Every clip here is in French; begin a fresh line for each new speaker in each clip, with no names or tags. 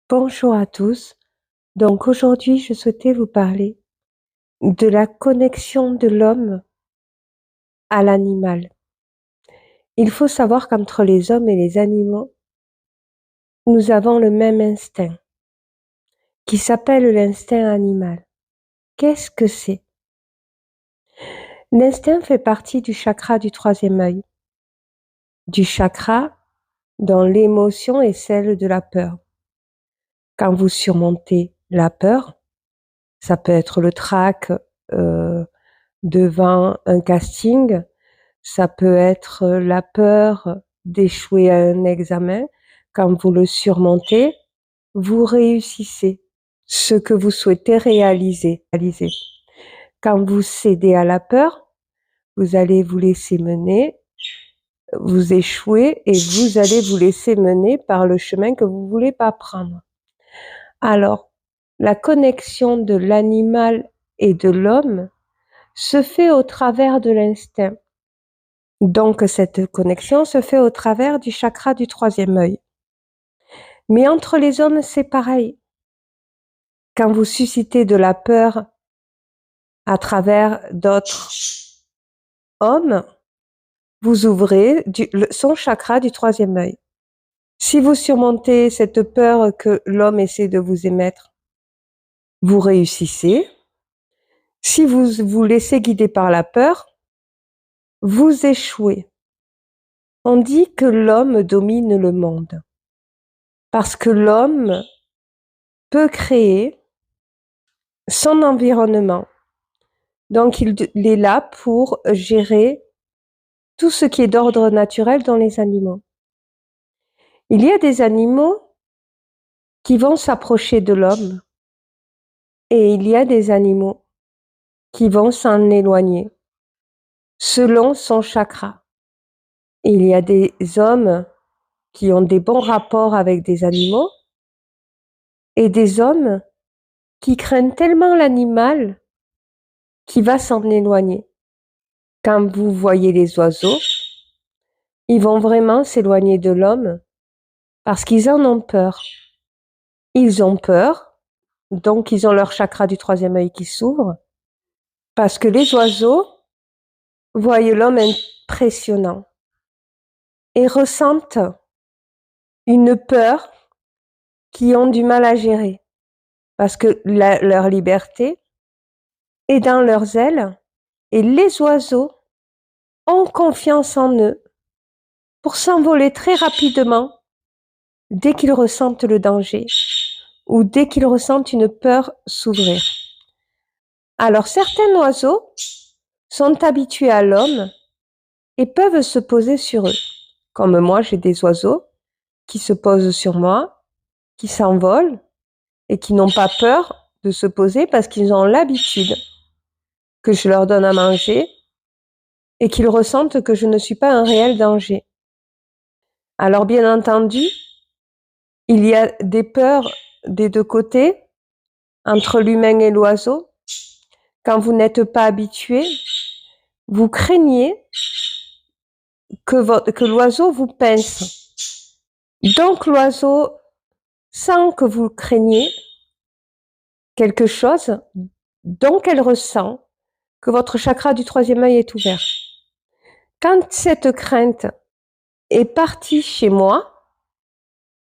Bonjour à tous. Donc aujourd'hui, je souhaitais vous parler de la connexion de l'homme à l'animal. Il faut savoir qu'entre les hommes et les animaux, nous avons le même instinct qui s'appelle l'instinct animal. Qu'est-ce que c'est? L'instinct fait partie du chakra du troisième œil, du chakra dont l'émotion est celle de la peur. Quand vous surmontez la peur, ça peut être le trac devant un casting, ça peut être la peur d'échouer à un examen. Quand vous le surmontez, vous réussissez ce que vous souhaitez réaliser. Quand vous cédez à la peur, vous allez vous laisser mener, vous échouez et vous allez vous laisser mener par le chemin que vous ne voulez pas prendre. Alors, la connexion de l'animal et de l'homme se fait au travers de l'instinct. Donc, cette connexion se fait au travers du chakra du troisième œil. Mais entre les hommes, c'est pareil. Quand vous suscitez de la peur à travers d'autres hommes, vous ouvrez son chakra du troisième œil. Si vous surmontez cette peur que l'homme essaie de vous émettre, vous réussissez. Si vous vous laissez guider par la peur, vous échouez. On dit que l'homme domine le monde parce que l'homme peut créer son environnement. Donc, il est là pour gérer tout ce qui est d'ordre naturel dans les animaux. Il y a des animaux qui vont s'approcher de l'homme et il y a des animaux qui vont s'en éloigner selon son chakra. Il y a des hommes qui ont des bons rapports avec des animaux et des hommes qui craignent tellement l'animal qui va s'en éloigner. Quand vous voyez les oiseaux, ils vont vraiment s'éloigner de l'homme parce qu'ils en ont peur. Ils ont peur, donc ils ont leur chakra du troisième œil qui s'ouvre, parce que les oiseaux voient l'homme impressionnant et ressentent une peur qu'ils ont du mal à gérer, parce que leur liberté est dans leurs ailes et les oiseaux ont confiance en eux pour s'envoler très rapidement dès qu'ils ressentent le danger ou dès qu'ils ressentent une peur s'ouvrir. Alors certains oiseaux sont habitués à l'homme et peuvent se poser sur eux. Comme moi, j'ai des oiseaux qui se posent sur moi, qui s'envolent et qui n'ont pas peur de se poser parce qu'ils ont l'habitude que je leur donne à manger et qu'ils ressentent que je ne suis pas un réel danger. Alors bien entendu, il y a des peurs des deux côtés, entre l'humain et l'oiseau. Quand vous n'êtes pas habitué, vous craignez que l'oiseau vous pince. Donc l'oiseau sent que vous craignez quelque chose, donc elle ressent que votre chakra du troisième œil est ouvert. Quand cette crainte est partie chez moi,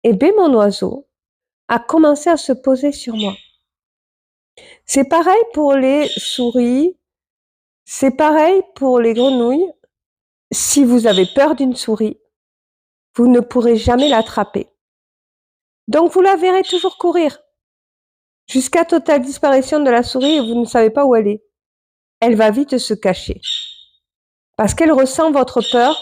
eh bien mon oiseau a commencé à se poser sur moi. C'est pareil pour les souris, c'est pareil pour les grenouilles. Si vous avez peur d'une souris, vous ne pourrez jamais l'attraper. Donc vous la verrez toujours courir jusqu'à totale disparition de la souris et vous ne savez pas où elle est. Elle va vite se cacher parce qu'elle ressent votre peur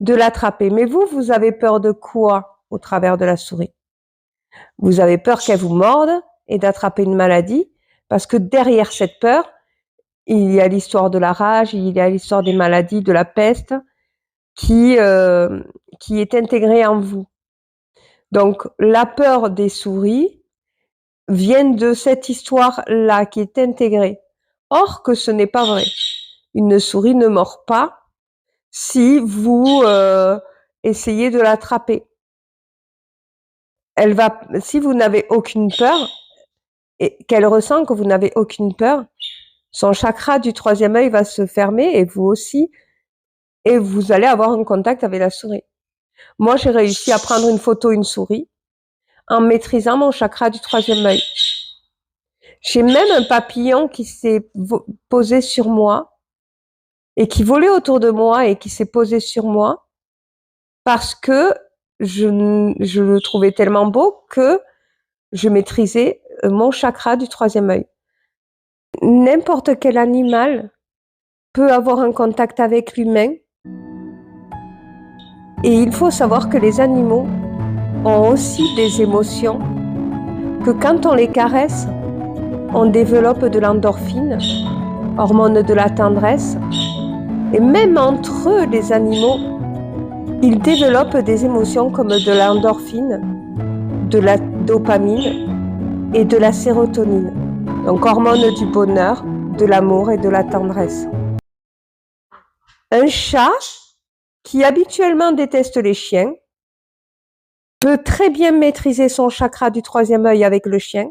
de l'attraper. Mais vous avez peur de quoi au travers de la souris? Vous avez peur qu'elle vous morde et d'attraper une maladie parce que derrière cette peur, il y a l'histoire de la rage, il y a l'histoire des maladies, de la peste qui est intégrée en vous. Donc la peur des souris vient de cette histoire-là qui est intégrée. Or que ce n'est pas vrai. Une souris ne mord pas si vous essayez de l'attraper. si vous n'avez aucune peur, et qu'elle ressent que vous n'avez aucune peur, son chakra du 3e œil va se fermer et vous aussi, et vous allez avoir un contact avec la souris. Moi, j'ai réussi à prendre une photo, une souris, en maîtrisant mon chakra du 3e œil. J'ai même un papillon qui s'est posé sur moi et qui volait autour de moi et qui s'est posé sur moi parce que je le trouvais tellement beau que je maîtrisais mon chakra du 3e œil. N'importe quel animal peut avoir un contact avec l'humain. Et il faut savoir que les animaux ont aussi des émotions, que quand on les caresse, on développe de l'endorphine, hormone de la tendresse, et même entre eux, les animaux, ils développent des émotions comme de l'endorphine, de la dopamine et de la sérotonine, donc hormones du bonheur, de l'amour et de la tendresse. Un chat qui habituellement déteste les chiens peut très bien maîtriser son chakra du 3e œil avec le chien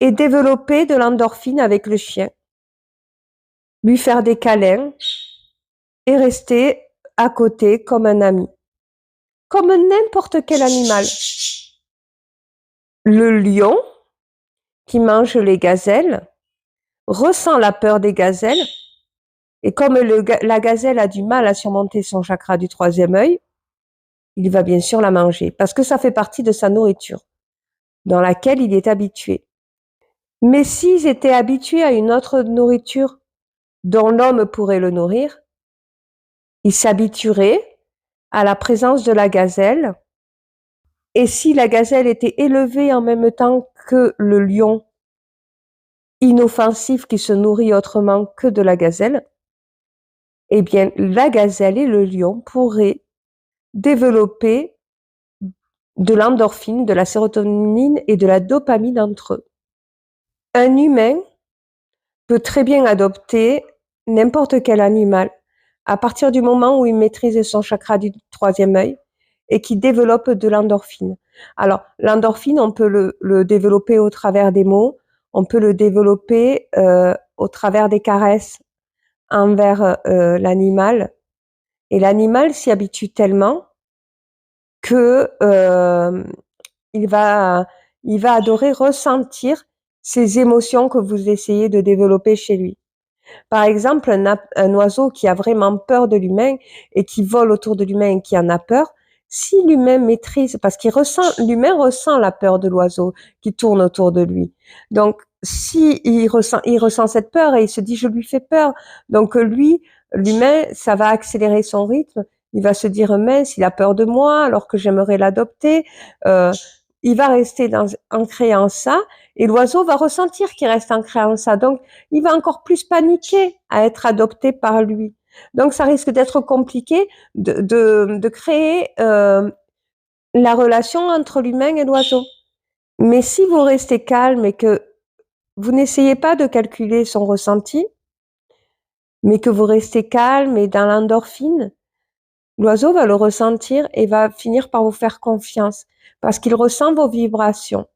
et développer de l'endorphine avec le chien, lui faire des câlins et rester à côté comme un ami, comme n'importe quel animal. Le lion, qui mange les gazelles, ressent la peur des gazelles, et comme la gazelle a du mal à surmonter son chakra du 3e œil, il va bien sûr la manger, parce que ça fait partie de sa nourriture, dans laquelle il est habitué. Mais s'ils étaient habitués à une autre nourriture dont l'homme pourrait le nourrir, ils s'habitueraient à la présence de la gazelle. Et si la gazelle était élevée en même temps que le lion inoffensif qui se nourrit autrement que de la gazelle, eh bien, la gazelle et le lion pourraient développer de l'endorphine, de la sérotonine et de la dopamine entre eux. Un humain peut très bien adopter n'importe quel animal à partir du moment où il maîtrise son chakra du 3e œil et qui développe de l'endorphine. Alors, l'endorphine, on peut le développer au travers des mots, on peut le développer au travers des caresses envers l'animal. Et l'animal s'y habitue tellement que il va adorer ressentir ces émotions que vous essayez de développer chez lui. Par exemple, un oiseau qui a vraiment peur de l'humain et qui vole autour de l'humain et qui en a peur, si l'humain maîtrise, parce l'humain ressent la peur de l'oiseau qui tourne autour de lui. Donc, si il ressent cette peur et il se dit je lui fais peur. Donc l'humain, ça va accélérer son rythme. Il va se dire mince, il a peur de moi alors que j'aimerais l'adopter. Il va rester ancré en ça et l'oiseau va ressentir qu'il reste ancré en ça. Donc, il va encore plus paniquer à être adopté par lui. Donc, ça risque d'être compliqué de créer la relation entre l'humain et l'oiseau. Mais si vous restez calme et que vous n'essayez pas de calculer son ressenti, mais que vous restez calme et dans l'endorphine, l'oiseau va le ressentir et va finir par vous faire confiance parce qu'il ressent vos vibrations.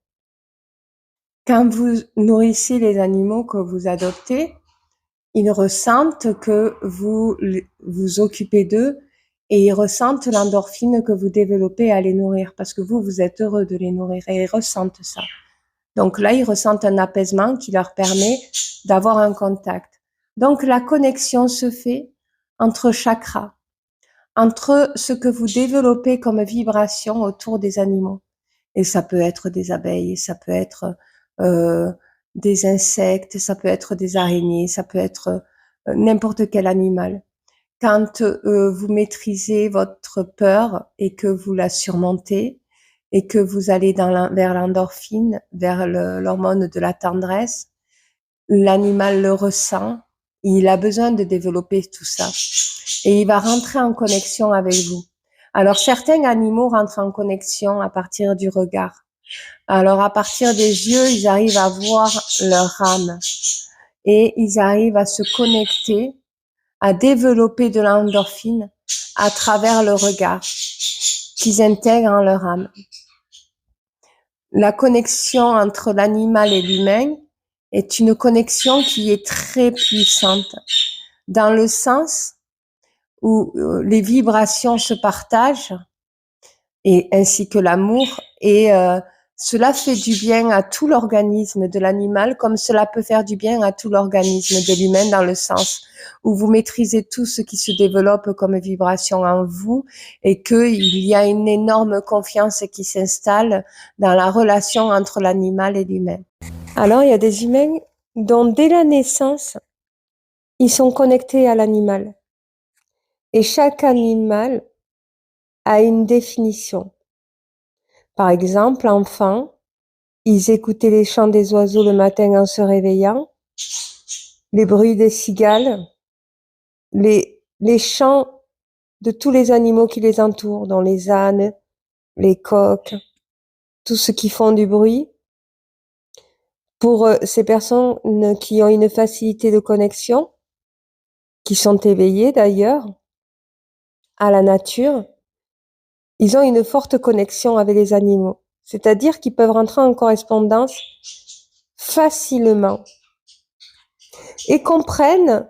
Quand vous nourrissez les animaux que vous adoptez, ils ressentent que vous vous occupez d'eux et ils ressentent l'endorphine que vous développez à les nourrir parce que vous êtes heureux de les nourrir et ils ressentent ça. Donc là, ils ressentent un apaisement qui leur permet d'avoir un contact. Donc la connexion se fait entre chakras, entre ce que vous développez comme vibration autour des animaux. Et ça peut être des abeilles, ça peut être des insectes, ça peut être des araignées, ça peut être n'importe quel animal. Quand vous maîtrisez votre peur et que vous la surmontez et que vous allez vers l'endorphine, vers l'hormone de la tendresse, l'animal le ressent, il a besoin de développer tout ça et il va rentrer en connexion avec vous. Alors certains animaux rentrent en connexion à partir du regard. Alors à partir des yeux, ils arrivent à voir leur âme et ils arrivent à se connecter, à développer de l'endorphine à travers le regard qu'ils intègrent en leur âme. la connexion entre l'animal et l'humain est une connexion qui est très puissante, dans le sens où les vibrations se partagent, et ainsi que l'amour, et cela fait du bien à tout l'organisme de l'animal, comme cela peut faire du bien à tout l'organisme de l'humain, dans le sens où vous maîtrisez tout ce qui se développe comme vibration en vous, et qu'il y a une énorme confiance qui s'installe dans la relation entre l'animal et l'humain. Alors, il y a des humains dont dès la naissance, ils sont connectés à l'animal. Et chaque animal a une définition. Par exemple, enfant, ils écoutaient les chants des oiseaux le matin en se réveillant, les bruits des cigales, les chants de tous les animaux qui les entourent, dont les ânes, les coqs, tous ceux qui font du bruit. Pour ces personnes qui ont une facilité de connexion, qui sont éveillées d'ailleurs à la nature, ils ont une forte connexion avec les animaux. C'est-à-dire qu'ils peuvent rentrer en correspondance facilement et comprennent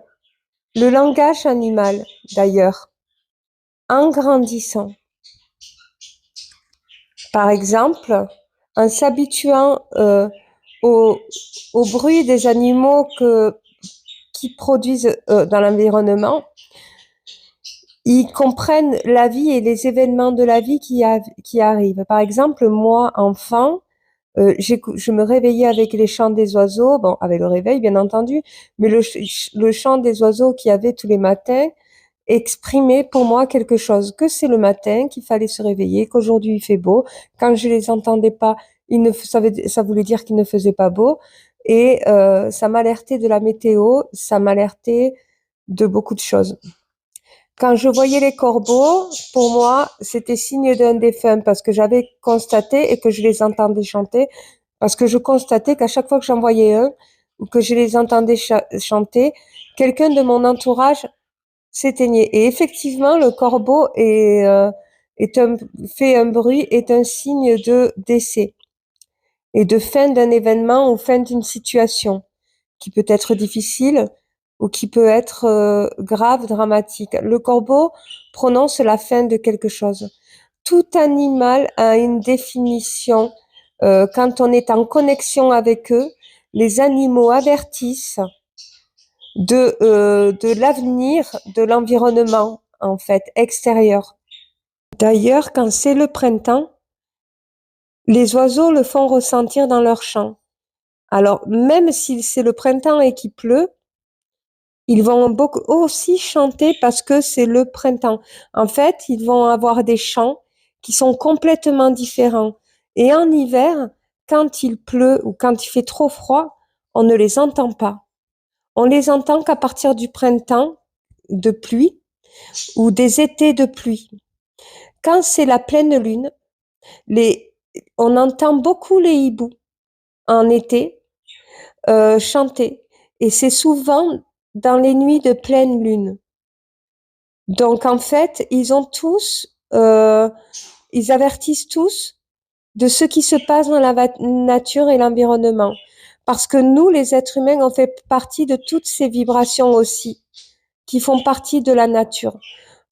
le langage animal, d'ailleurs, en grandissant. Par exemple, en s'habituant au bruit des animaux qui produisent dans l'environnement, ils comprennent la vie et les événements de la vie qui arrivent. Par exemple, moi, enfant, je me réveillais avec les chants des oiseaux, bon, avec le réveil, bien entendu, mais le chant des oiseaux qu'il y avait tous les matins exprimait pour moi quelque chose, que c'est le matin, qu'il fallait se réveiller, qu'aujourd'hui il fait beau. Quand je les entendais pas, ça voulait dire qu'il ne faisait pas beau. Et ça m'alertait de la météo, ça m'alertait de beaucoup de choses. Quand je voyais les corbeaux, pour moi, c'était signe d'un défunt, parce que j'avais constaté et que je les entendais chanter, parce que je constatais qu'à chaque fois que j'en voyais un ou que je les entendais chanter, quelqu'un de mon entourage s'éteignait. Et effectivement, le corbeau fait un bruit, est un signe de décès et de fin d'un événement ou fin d'une situation qui peut être difficile ou qui peut être grave, dramatique. Le corbeau prononce la fin de quelque chose. Tout animal a une définition. Quand on est en connexion avec eux, les animaux avertissent de l'avenir, de l'environnement, en fait, extérieur. D'ailleurs, quand c'est le printemps, les oiseaux le font ressentir dans leur chant. Alors, même si c'est le printemps et qu'il pleut, ils vont beaucoup aussi chanter parce que c'est le printemps. En fait, ils vont avoir des chants qui sont complètement différents. Et en hiver, quand il pleut ou quand il fait trop froid, on ne les entend pas. On les entend qu'à partir du printemps de pluie ou des étés de pluie. Quand c'est la pleine lune, on entend beaucoup les hiboux en été chanter. Et c'est souvent dans les nuits de pleine lune. Donc en fait, ils avertissent tous de ce qui se passe dans la nature et l'environnement. Parce que nous, les êtres humains, on fait partie de toutes ces vibrations aussi, qui font partie de la nature.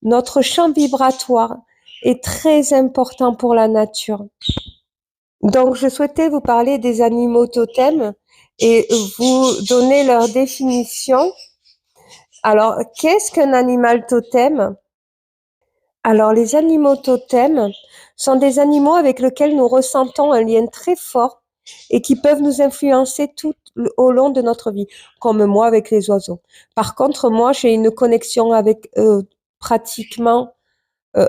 Notre champ vibratoire est très important pour la nature. Donc, je souhaitais vous parler des animaux totems et vous donner leur définition. Alors, qu'est-ce qu'un animal totem? Alors, les animaux totems sont des animaux avec lesquels nous ressentons un lien très fort et qui peuvent nous influencer tout au long de notre vie, comme moi avec les oiseaux. Par contre, moi, j'ai une connexion avec pratiquement,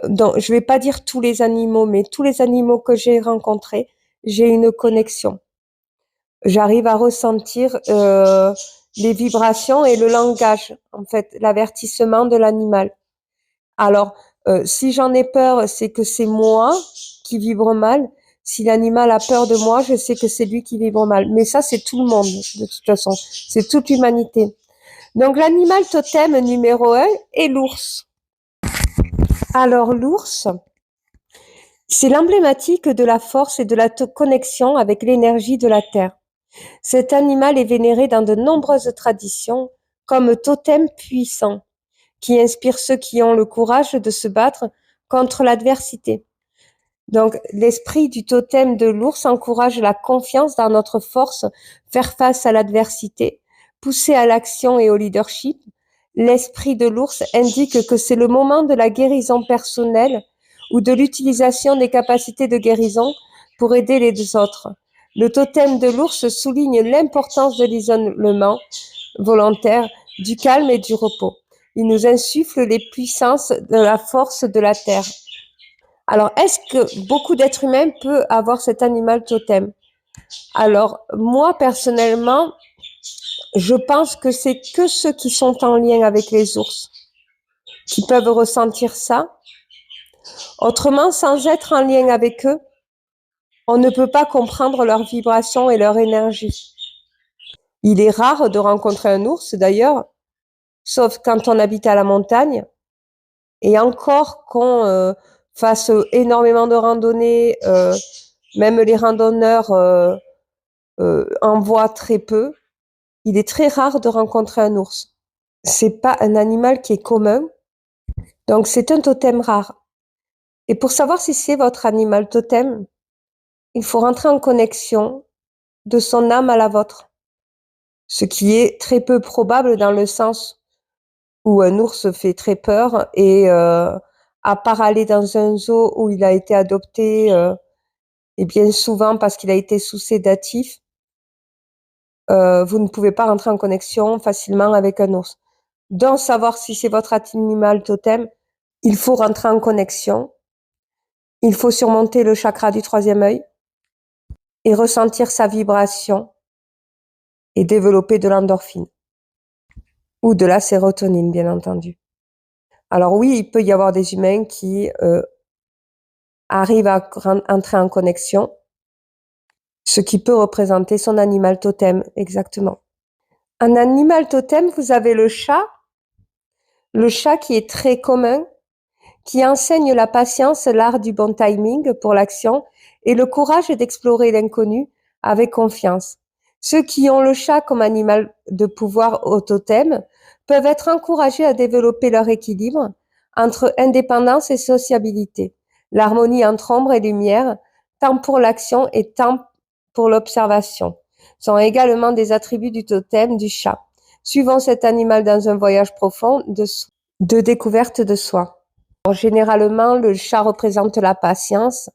donc, je vais pas dire tous les animaux, mais tous les animaux que j'ai rencontrés, j'ai une connexion. J'arrive à ressentir les vibrations et le langage, en fait, l'avertissement de l'animal. Alors, si j'en ai peur, c'est que c'est moi qui vibre mal. Si l'animal a peur de moi, je sais que c'est lui qui vibre mal. Mais ça, c'est tout le monde, de toute façon. C'est toute l'humanité. Donc, l'animal totem numéro 1 est l'ours. Alors, l'ours, C'est l'emblématique de la force et de la connexion avec l'énergie de la terre. Cet animal est vénéré dans de nombreuses traditions comme totem puissant, qui inspire ceux qui ont le courage de se battre contre l'adversité. Donc, l'esprit du totem de l'ours encourage la confiance dans notre force, faire face à l'adversité, pousser à l'action et au leadership. L'esprit de l'ours indique que c'est le moment de la guérison personnelle ou de l'utilisation des capacités de guérison pour aider les autres. Le totem de l'ours souligne l'importance de l'isolement volontaire, du calme et du repos. Il nous insuffle les puissances de la force de la terre. Alors, est-ce que beaucoup d'êtres humains peuvent avoir cet animal totem? Alors, moi, personnellement, je pense que c'est que ceux qui sont en lien avec les ours qui peuvent ressentir ça. Autrement, sans être en lien avec eux, on ne peut pas comprendre leur vibration et leur énergie. Il est rare de rencontrer un ours, d'ailleurs, sauf quand on habite à la montagne, et encore qu'on fasse énormément de randonnées, même les randonneurs en voient très peu. Il est très rare de rencontrer un ours. C'est pas un animal qui est commun, donc c'est un totem rare. Et pour savoir si c'est votre animal totem, il faut rentrer en connexion de son âme à la vôtre, ce qui est très peu probable dans le sens où un ours fait très peur et à part aller dans un zoo où il a été adopté et bien souvent parce qu'il a été sous sédatif, vous ne pouvez pas rentrer en connexion facilement avec un ours. Donc, savoir si c'est votre animal totem, il faut rentrer en connexion. Il faut surmonter le chakra du troisième œil et ressentir sa vibration et développer de l'endorphine ou de la sérotonine, bien entendu. Alors oui, il peut y avoir des humains qui arrivent à entrer en connexion, ce qui peut représenter son animal totem, exactement. Un animal totem, vous avez le chat qui est très commun, qui enseigne la patience, l'art du bon timing pour l'action et le courage d'explorer l'inconnu avec confiance. Ceux qui ont le chat comme animal de pouvoir au totem peuvent être encouragés à développer leur équilibre entre indépendance et sociabilité, l'harmonie entre ombre et lumière, tant pour l'action et tant pour l'observation, sont également des attributs du totem du chat. Suivons cet animal dans un voyage profond de découverte de soi. Alors, généralement, le chat représente la patience,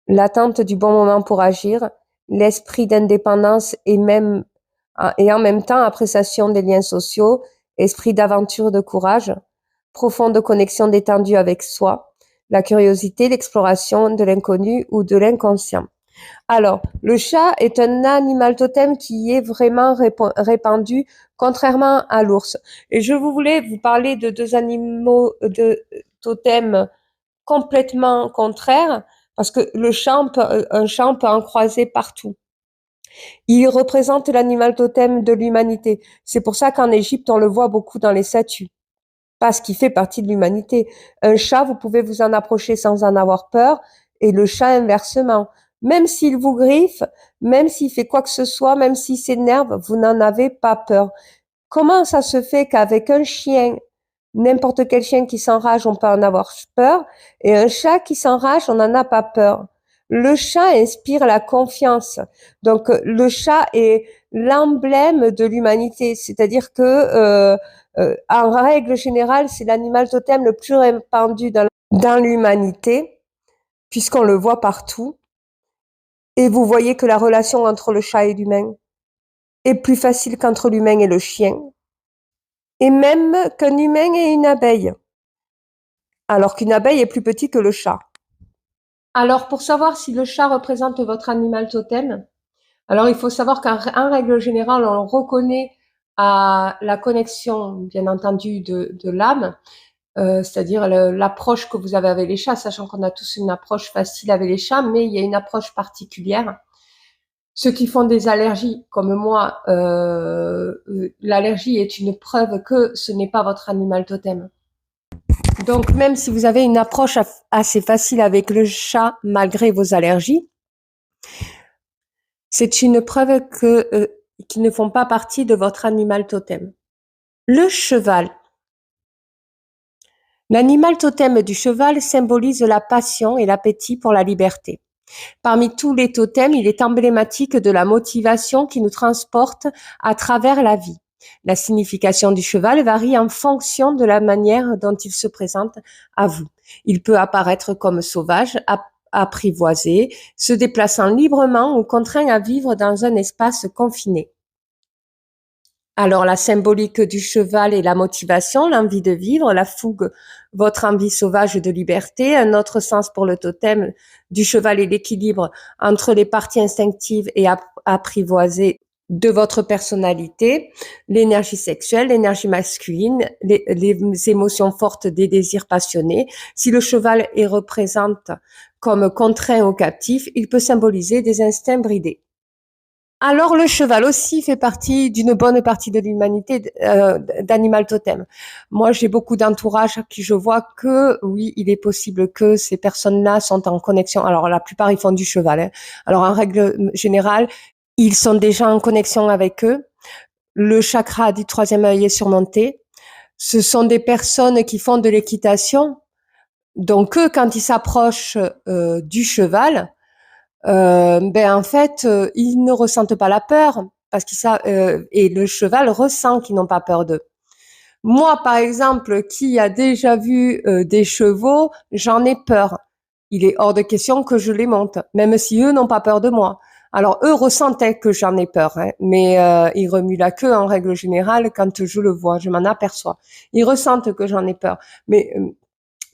l'attente du bon moment pour agir, l'esprit d'indépendance et en même temps appréciation des liens sociaux, esprit d'aventure, de courage, profonde connexion détendue avec soi, la curiosité, l'exploration de l'inconnu ou de l'inconscient. Alors, le chat est un animal totem qui est vraiment répandu, contrairement à l'ours. Et je voulais vous parler de deux animaux de totem complètement contraires, parce que un chat, on peut en croiser partout. Il représente l'animal totem de l'humanité. C'est pour ça qu'en Égypte, on le voit beaucoup dans les statues, parce qu'il fait partie de l'humanité. Un chat, vous pouvez vous en approcher sans en avoir peur, et le chat inversement. Même s'il vous griffe, même s'il fait quoi que ce soit, même s'il s'énerve, vous n'en avez pas peur. Comment ça se fait qu'avec un chien, n'importe quel chien qui s'enrage, on peut en avoir peur, et un chat qui s'enrage, on n'en a pas peur? Le chat inspire la confiance. Donc, le chat est l'emblème de l'humanité, c'est-à-dire que en règle générale, c'est l'animal totem le plus répandu dans l'humanité, puisqu'on le voit partout. Et vous voyez que la relation entre le chat et l'humain est plus facile qu'entre l'humain et le chien, et même qu'un humain et une abeille, alors qu'une abeille est plus petit que le chat. Alors, pour savoir si le chat représente votre animal totem, alors il faut savoir qu'en règle générale, on reconnaît à la connexion, bien entendu, de l'âme, c'est-à-dire l'approche que vous avez avec les chats, sachant qu'on a tous une approche facile avec les chats, mais il y a une approche particulière. Ceux qui font des allergies, comme moi, l'allergie est une preuve que ce n'est pas votre animal totem. Donc, même si vous avez une approche assez facile avec le chat, malgré vos allergies, c'est une preuve qu'ils ne font pas partie de votre animal totem. Le cheval. L'animal totem du cheval symbolise la passion et l'appétit pour la liberté. Parmi tous les totems, il est emblématique de la motivation qui nous transporte à travers la vie. La signification du cheval varie en fonction de la manière dont il se présente à vous. Il peut apparaître comme sauvage, apprivoisé, se déplaçant librement ou contraint à vivre dans un espace confiné. Alors, la symbolique du cheval est la motivation, l'envie de vivre, la fougue, votre envie sauvage de liberté. Un autre sens pour le totem du cheval est l'équilibre entre les parties instinctives et apprivoisées de votre personnalité, l'énergie sexuelle, l'énergie masculine, les émotions fortes des désirs passionnés. Si le cheval est représenté comme contraint ou captif, il peut symboliser des instincts bridés. Alors le cheval aussi fait partie d'une bonne partie de l'humanité d'animal totem. Moi, j'ai beaucoup d'entourage qui je vois que oui, il est possible que ces personnes-là sont en connexion. Alors la plupart ils font du cheval. Hein. Alors en règle générale, ils sont déjà en connexion avec eux. Le chakra du troisième œil est surmonté. Ce sont des personnes qui font de l'équitation. Donc eux, quand ils s'approchent du cheval, en fait, ils ne ressentent pas la peur parce qu'ils savent, et le cheval ressent qu'ils n'ont pas peur d'eux. Moi, par exemple, qui a déjà vu des chevaux, j'en ai peur. Il est hors de question que je les monte, même si eux n'ont pas peur de moi. Alors eux ressentaient que j'en ai peur, hein, mais ils remuent la queue en règle générale quand je le vois, je m'en aperçois. Ils ressentent que j'en ai peur, mais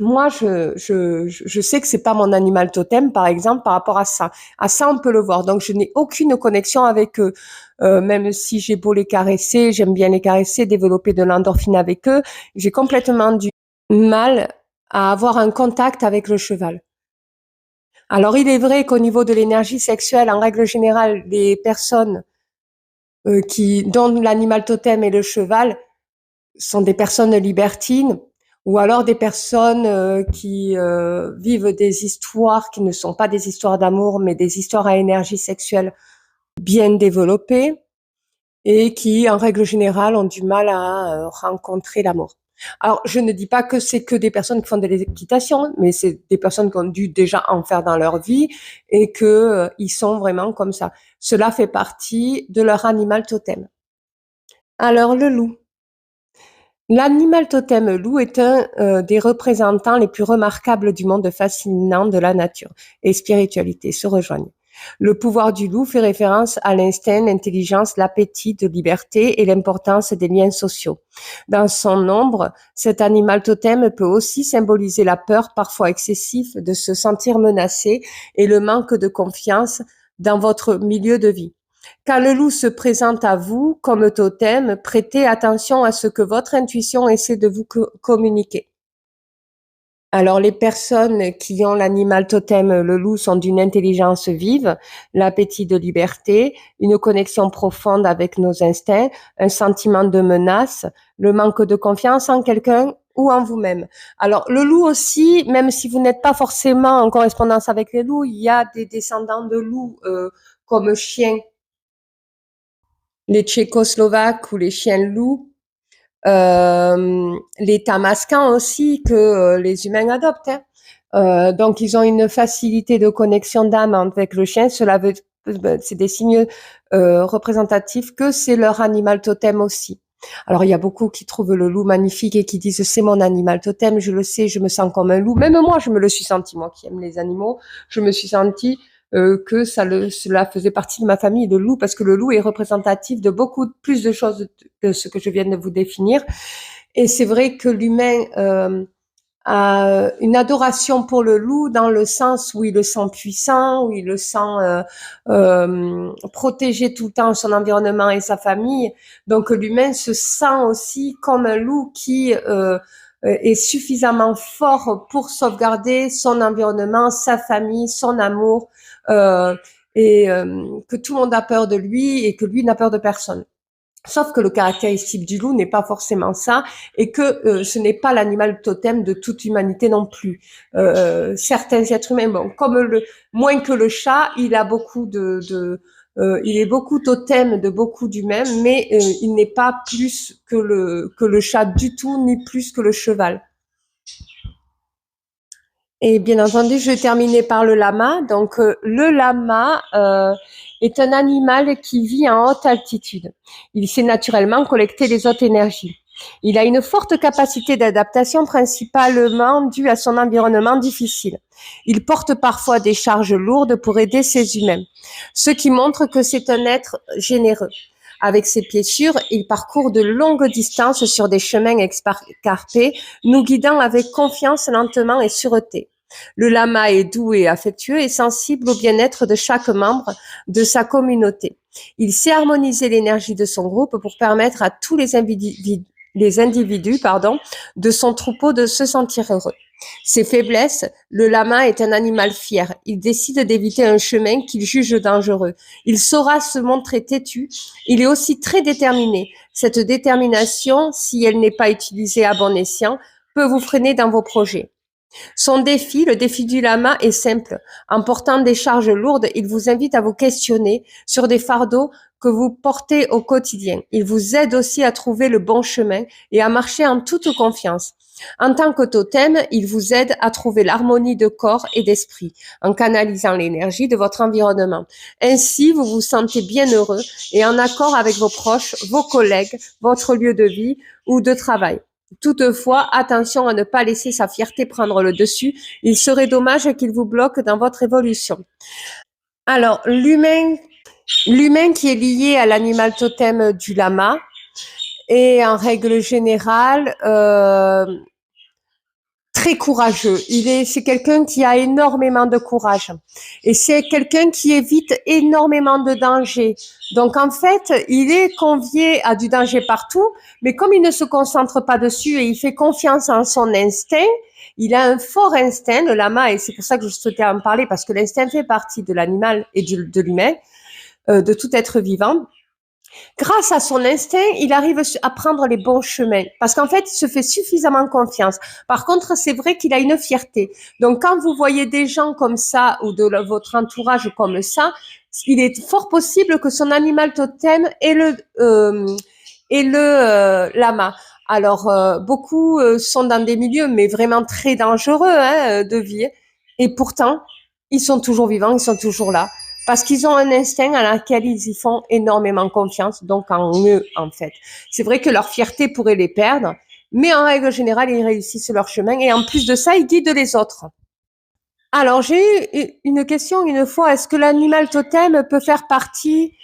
moi, je sais que c'est pas mon animal totem, par exemple, par rapport à ça. À ça, on peut le voir. Donc, je n'ai aucune connexion avec eux. Même si j'ai beau les caresser, j'aime bien les caresser, développer de l'endorphine avec eux, j'ai complètement du mal à avoir un contact avec le cheval. Alors, il est vrai qu'au niveau de l'énergie sexuelle, en règle générale, les personnes dont l'animal totem est le cheval sont des personnes libertines ou alors des personnes qui vivent des histoires qui ne sont pas des histoires d'amour, mais des histoires à énergie sexuelle bien développées et qui, en règle générale, ont du mal à rencontrer l'amour. Alors, je ne dis pas que c'est que des personnes qui font de l'équitation, mais c'est des personnes qui ont dû déjà en faire dans leur vie et que ils sont vraiment comme ça. Cela fait partie de leur animal totem. Alors, le loup. L'animal totem loup est un des représentants les plus remarquables du monde fascinant de la nature et spiritualité se rejoignent. Le pouvoir du loup fait référence à l'instinct, l'intelligence, l'appétit de liberté et l'importance des liens sociaux. Dans son ombre, cet animal totem peut aussi symboliser la peur parfois excessive de se sentir menacé et le manque de confiance dans votre milieu de vie. Quand le loup se présente à vous comme totem, prêtez attention à ce que votre intuition essaie de vous communiquer. Alors, les personnes qui ont l'animal totem, le loup, sont d'une intelligence vive, l'appétit de liberté, une connexion profonde avec nos instincts, un sentiment de menace, le manque de confiance en quelqu'un ou en vous-même. Alors, le loup aussi, même si vous n'êtes pas forcément en correspondance avec les loups, il y a des descendants de loups comme chiens, les Tchécoslovaques ou les chiens loups, les Tamascans aussi que les humains adoptent. Hein. Donc ils ont une facilité de connexion d'âme avec le chien. Cela veut, c'est des signes représentatifs que c'est leur animal totem aussi. Alors il y a beaucoup qui trouvent le loup magnifique et qui disent c'est mon animal totem, je le sais, je me sens comme un loup. Même moi, je me le suis senti, moi qui aime les animaux, je me suis senti que cela faisait partie de ma famille, le loup, parce que le loup est représentatif de beaucoup plus de choses que ce que je viens de vous définir. Et c'est vrai que l'humain a une adoration pour le loup dans le sens où il le sent puissant, où il le sent protégé tout le temps son environnement et sa famille. Donc l'humain se sent aussi comme un loup qui est suffisamment fort pour sauvegarder son environnement, sa famille, son amour, et que tout le monde a peur de lui et que lui n'a peur de personne. Sauf que le caractéristique du loup n'est pas forcément ça et que ce n'est pas l'animal totem de toute humanité non plus. Certains êtres humains, bon, comme moins que le chat, il a beaucoup il est beaucoup totem de beaucoup d'humains, mais il n'est pas plus que le chat du tout, ni plus que le cheval. Et bien entendu, je vais terminer par le lama. Donc, le lama est un animal qui vit en haute altitude. Il sait naturellement collecter les hautes énergies. Il a une forte capacité d'adaptation, principalement due à son environnement difficile. Il porte parfois des charges lourdes pour aider ses humains, ce qui montre que c'est un être généreux. Avec ses pieds sûrs, il parcourt de longues distances sur des chemins escarpés, nous guidant avec confiance, lentement et sûreté. Le lama est doux et affectueux et sensible au bien-être de chaque membre de sa communauté. Il sait harmoniser l'énergie de son groupe pour permettre à tous les individus de son troupeau de se sentir heureux. Ses faiblesses, le lama est un animal fier. Il décide d'éviter un chemin qu'il juge dangereux. Il saura se montrer têtu. Il est aussi très déterminé. Cette détermination, si elle n'est pas utilisée à bon escient, peut vous freiner dans vos projets. Son défi, le défi du lama, est simple. En portant des charges lourdes, il vous invite à vous questionner sur des fardeaux que vous portez au quotidien. Il vous aide aussi à trouver le bon chemin et à marcher en toute confiance. En tant que totem, il vous aide à trouver l'harmonie de corps et d'esprit en canalisant l'énergie de votre environnement. Ainsi, vous vous sentez bien heureux et en accord avec vos proches, vos collègues, votre lieu de vie ou de travail. Toutefois, attention à ne pas laisser sa fierté prendre le dessus. Il serait dommage qu'il vous bloque dans votre évolution. Alors, l'humain qui est lié à l'animal totem du lama est en règle générale très courageux. C'est quelqu'un qui a énormément de courage. Et c'est quelqu'un qui évite énormément de dangers. Donc, en fait, il est convié à du danger partout, mais comme il ne se concentre pas dessus et il fait confiance en son instinct, il a un fort instinct, le lama, et c'est pour ça que je souhaitais en parler, parce que l'instinct fait partie de l'animal et de l'humain, de tout être vivant. Grâce à son instinct, il arrive à prendre les bons chemins parce qu'en fait, il se fait suffisamment confiance. Par contre, c'est vrai qu'il a une fierté. Donc, quand vous voyez des gens comme ça ou de votre entourage comme ça, il est fort possible que son animal totem est le lama. Alors, beaucoup sont dans des milieux, mais vraiment très dangereux de vie. Et pourtant, ils sont toujours vivants, ils sont toujours là. Parce qu'ils ont un instinct à laquelle ils y font énormément confiance, donc en eux, en fait. C'est vrai que leur fierté pourrait les perdre, mais en règle générale, ils réussissent leur chemin et en plus de ça, ils guident les autres. Alors, j'ai eu une question une fois, est-ce que l'animal totem peut faire partie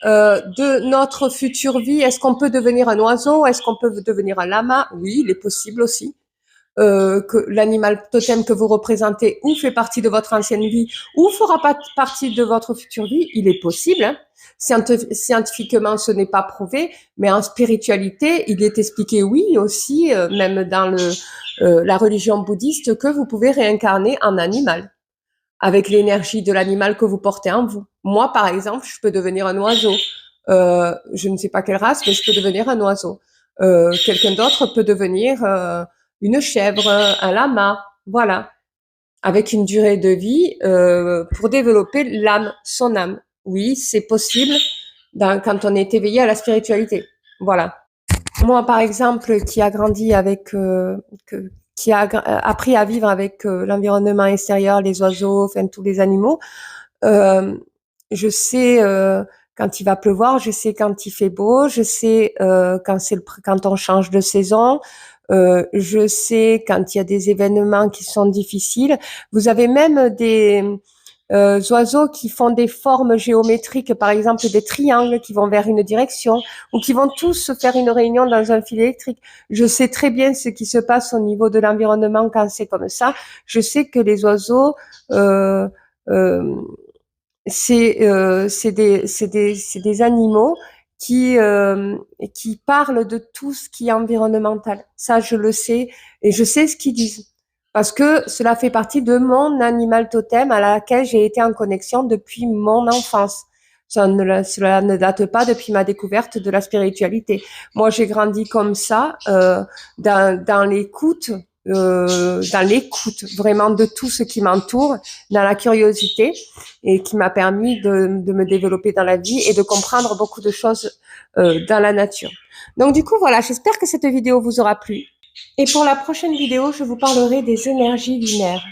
de notre future vie? Est-ce qu'on peut devenir un oiseau? Est-ce qu'on peut devenir un lama? Oui, il est possible aussi. Que l'animal totem que vous représentez ou fait partie de votre ancienne vie ou fera pas partie de votre future vie, il est possible. Hein. Scientifiquement, ce n'est pas prouvé, mais en spiritualité, il est expliqué, oui, aussi, même dans la religion bouddhiste, que vous pouvez réincarner en animal avec l'énergie de l'animal que vous portez en vous. Moi, par exemple, je peux devenir un oiseau. Je ne sais pas quelle race, mais je peux devenir un oiseau. Quelqu'un d'autre peut devenir une chèvre, un lama, voilà, avec une durée de vie pour développer l'âme, son âme. Oui, c'est possible quand on est éveillé à la spiritualité. Voilà. Moi, par exemple, qui a grandi avec, qui a appris à vivre avec l'environnement extérieur, les oiseaux, enfin tous les animaux, je sais quand il va pleuvoir, je sais quand il fait beau, je sais quand on change de saison, je sais quand il y a des événements qui sont difficiles. Vous avez même des oiseaux qui font des formes géométriques, par exemple des triangles qui vont vers une direction ou qui vont tous faire une réunion dans un fil électrique. Je sais très bien ce qui se passe au niveau de l'environnement quand c'est comme ça. Je sais que les oiseaux euh, euh, c'est des animaux qui parlent de tout ce qui est environnemental. Ça, je le sais et je sais ce qu'ils disent parce que cela fait partie de mon animal totem à laquelle j'ai été en connexion depuis mon enfance. Cela ne date pas depuis ma découverte de la spiritualité. Moi, j'ai grandi comme ça, dans l'écoute, vraiment de tout ce qui m'entoure, dans la curiosité, et qui m'a permis de me développer dans la vie et de comprendre beaucoup de choses dans la nature. Donc du coup, voilà, j'espère que cette vidéo vous aura plu. Et pour la prochaine vidéo, je vous parlerai des énergies lunaires.